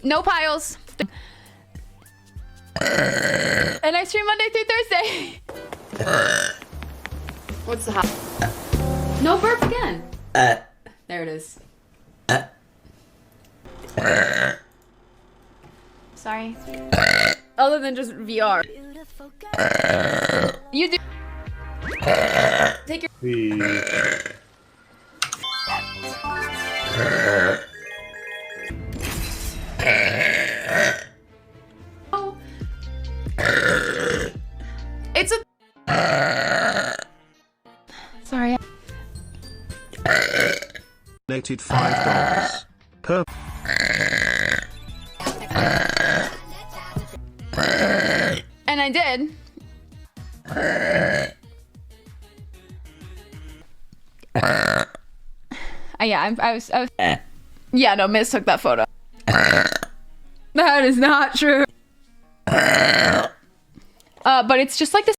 No piles. And I stream Monday through Thursday. What's the hot? No burp again. There it is. Sorry. Other than just VR. You do. Take your. Oh. It's a. Sorry. Donated $5 per. And I did. Yeah, I was. Yeah, no, Miss took that photo. That is not true. But it's just like this.